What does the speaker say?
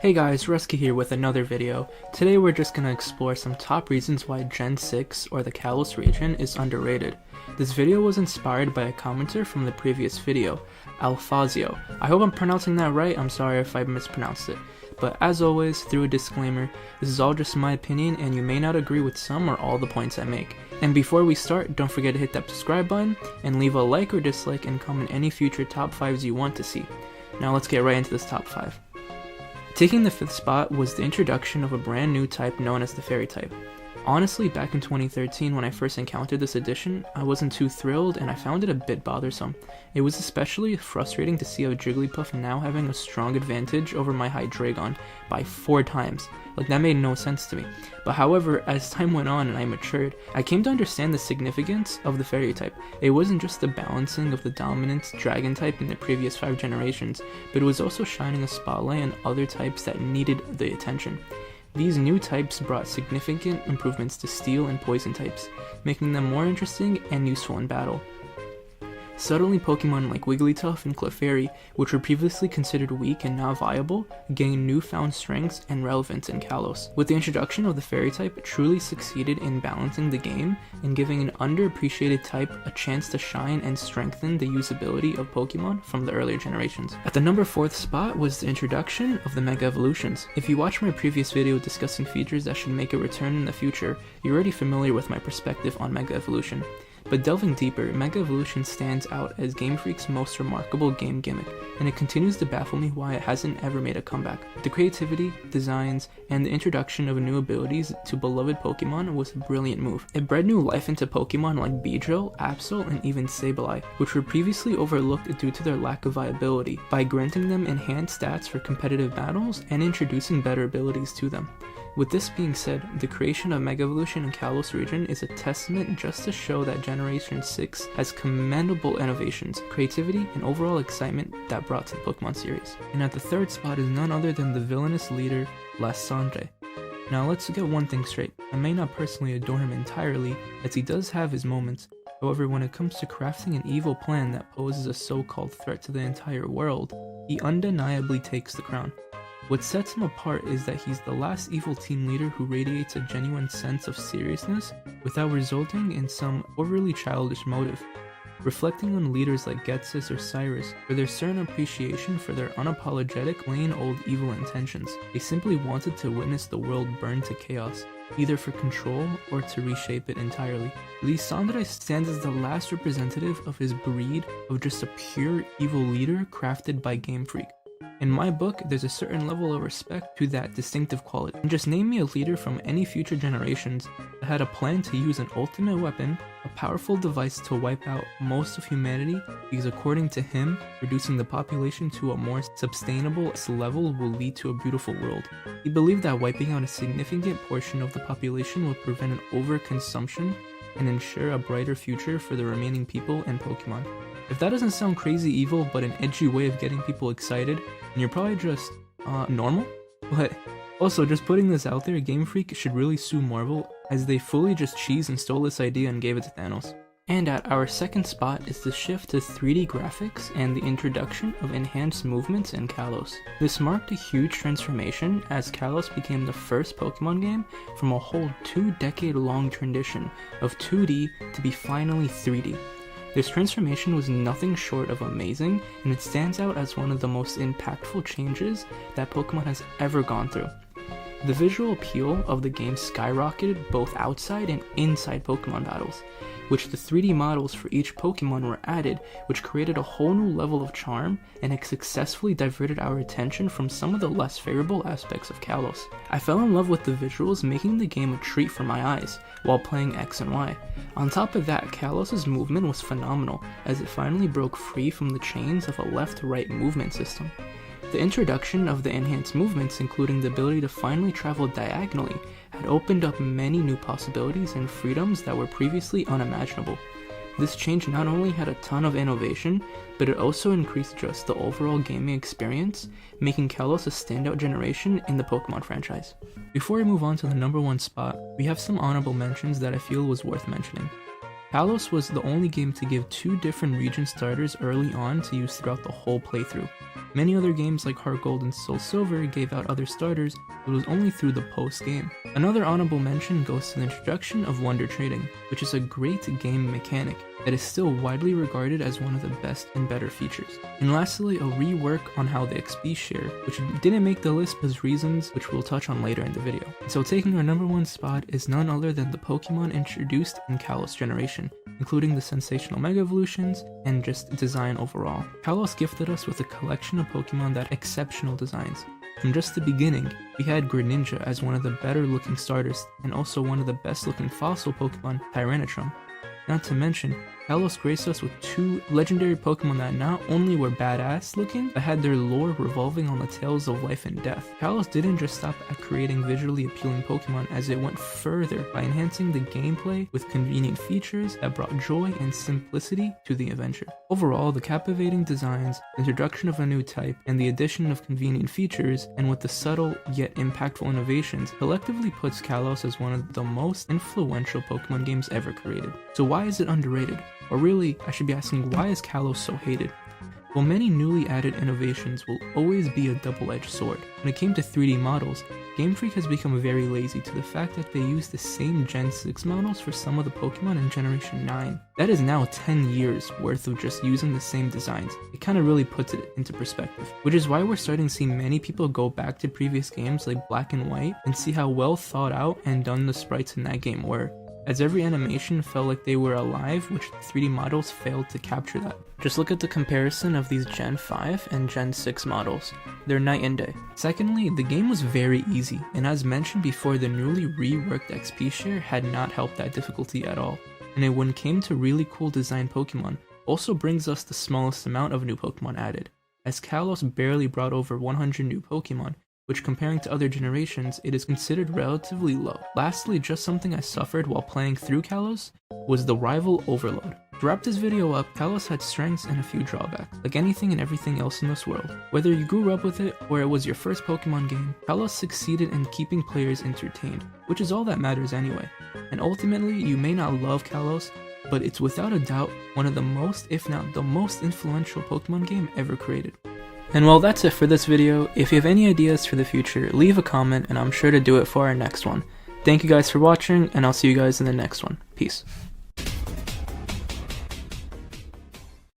Hey guys, Rusky here with another video. Today we're just gonna explore some top reasons why Gen 6 or the Kalos region is underrated. This video was inspired by a commenter from the previous video, Alfazio. I hope I'm pronouncing that right, I'm sorry if I mispronounced it. But as always, through a disclaimer, this is all just my opinion and you may not agree with some or all the points I make. And before we start, don't forget to hit that subscribe button and leave a like or dislike and comment any future top 5s you want to see. Now let's get right into this top 5. Taking the 5th spot was the introduction of a brand new type known as the Fairy type. Honestly, back in 2013 when I first encountered this edition, I wasn't too thrilled and I found it a bit bothersome. It was especially frustrating to see a Jigglypuff now having a strong advantage over my Hydreigon by 4 times. Like, that made no sense to me. But however, as time went on and I matured, I came to understand the significance of the Fairy type. It wasn't just the balancing of the dominant Dragon type in the previous 5 generations, but it was also shining a spotlight on other types that needed the attention. These new types brought significant improvements to Steel and Poison types, making them more interesting and useful in battle. Suddenly, Pokemon like Wigglytuff and Clefairy, which were previously considered weak and not viable, gained newfound strengths and relevance in Kalos. With the introduction of the Fairy type, it truly succeeded in balancing the game and giving an underappreciated type a chance to shine and strengthen the usability of Pokemon from the earlier generations. At the number 4th spot was the introduction of the Mega Evolutions. If you watched my previous video discussing features that should make a return in the future, you're already familiar with my perspective on Mega Evolution. But delving deeper, Mega Evolution stands out as Game Freak's most remarkable game gimmick, and it continues to baffle me why it hasn't ever made a comeback. The creativity, designs, and the introduction of new abilities to beloved Pokemon was a brilliant move. It bred new life into Pokemon like Beedrill, Absol, and even Sableye, which were previously overlooked due to their lack of viability, by granting them enhanced stats for competitive battles and introducing better abilities to them. With this being said, the creation of Mega Evolution in Kalos region is a testament just to show that Generation 6 has commendable innovations, creativity, and overall excitement that brought to the Pokemon series. And at the 3rd spot is none other than the villainous leader, Lysandre. Now let's get one thing straight, I may not personally adore him entirely, as he does have his moments. However, when it comes to crafting an evil plan that poses a so-called threat to the entire world, he undeniably takes the crown. What sets him apart is that he's the last evil team leader who radiates a genuine sense of seriousness without resulting in some overly childish motive. Reflecting on leaders like Ghetsis or Cyrus for their certain appreciation for their unapologetic, plain old evil intentions. They simply wanted to witness the world burn to chaos, either for control or to reshape it entirely. Lysandre stands as the last representative of his breed of just a pure evil leader crafted by Game Freak. In my book, there's a certain level of respect to that distinctive quality. And just name me a leader from any future generations that had a plan to use an ultimate weapon, a powerful device to wipe out most of humanity, because according to him, reducing the population to a more sustainable level will lead to a beautiful world. He believed that wiping out a significant portion of the population would prevent an overconsumption and ensure a brighter future for the remaining people and Pokemon. If that doesn't sound crazy evil but an edgy way of getting people excited, then you're probably just, normal? But also, just putting this out there, Game Freak should really sue Marvel, as they fully just cheesed and stole this idea and gave it to Thanos. And at our 2nd spot is the shift to 3D graphics and the introduction of enhanced movements in Kalos. This marked a huge transformation as Kalos became the first Pokemon game from a whole 2-decade-long tradition of 2D to be finally 3D. This transformation was nothing short of amazing, and it stands out as one of the most impactful changes that Pokemon has ever gone through. The visual appeal of the game skyrocketed both outside and inside Pokemon battles, which the 3D models for each Pokemon were added, which created a whole new level of charm, and it successfully diverted our attention from some of the less favorable aspects of Kalos. I fell in love with the visuals, making the game a treat for my eyes, while playing X and Y. On top of that, Kalos' movement was phenomenal, as it finally broke free from the chains of a left-right movement system. The introduction of the enhanced movements, including the ability to finally travel diagonally, had opened up many new possibilities and freedoms that were previously unimaginable. This change not only had a ton of innovation, but it also increased just the overall gaming experience, making Kalos a standout generation in the Pokemon franchise. Before we move on to the number 1 spot, we have some honorable mentions that I feel was worth mentioning. Kalos was the only game to give 2 different region starters early on to use throughout the whole playthrough. Many other games like Heart Gold and Soul Silver gave out other starters, but it was only through the post-game. Another honorable mention goes to the introduction of Wonder Trading, which is a great game mechanic that is still widely regarded as one of the best and better features. And lastly, a rework on how the XP share, which didn't make the list because reasons which we'll touch on later in the video. So taking our number 1 spot is none other than the Pokemon introduced in Kalos generation, including the sensational Mega Evolutions and just design overall. Kalos gifted us with a collection of Pokemon that had exceptional designs. From just the beginning, we had Greninja as one of the better looking starters and also one of the best looking fossil Pokemon, Tyranitar. Not to mention, Kalos graced us with 2 legendary Pokemon that not only were badass looking, but had their lore revolving on the tales of life and death. Kalos didn't just stop at creating visually appealing Pokemon, as it went further by enhancing the gameplay with convenient features that brought joy and simplicity to the adventure. Overall, the captivating designs, the introduction of a new type, and the addition of convenient features, and with the subtle yet impactful innovations, collectively puts Kalos as one of the most influential Pokemon games ever created. So why is it underrated? Or really, I should be asking, why is Kalos so hated? While many newly added innovations will always be a double-edged sword, when it came to 3D models, Game Freak has become very lazy to the fact that they use the same Gen 6 models for some of the Pokemon in Generation 9. That is now 10 years worth of just using the same designs. It kinda really puts it into perspective, which is why we're starting to see many people go back to previous games like Black and White and see how well thought out and done the sprites in that game were, as every animation felt like they were alive, which the 3D models failed to capture that. Just look at the comparison of these Gen 5 and Gen 6 models. They're night and day. Secondly, the game was very easy, and as mentioned before, the newly reworked XP share had not helped that difficulty at all. And when it came to really cool design Pokemon, also brings us the smallest amount of new Pokemon added, as Kalos barely brought over 100 new Pokemon, which comparing to other generations, it is considered relatively low. Lastly, just something I suffered while playing through Kalos was the rival overload. To wrap this video up, Kalos had strengths and a few drawbacks, like anything and everything else in this world. Whether you grew up with it or it was your first Pokemon game, Kalos succeeded in keeping players entertained, which is all that matters anyway. And ultimately, you may not love Kalos, but it's without a doubt one of the most, if not the most influential Pokemon game ever created. And well, that's it for this video. If you have any ideas for the future, leave a comment and I'm sure to do it for our next one. Thank you guys for watching, and I'll see you guys in the next one. Peace.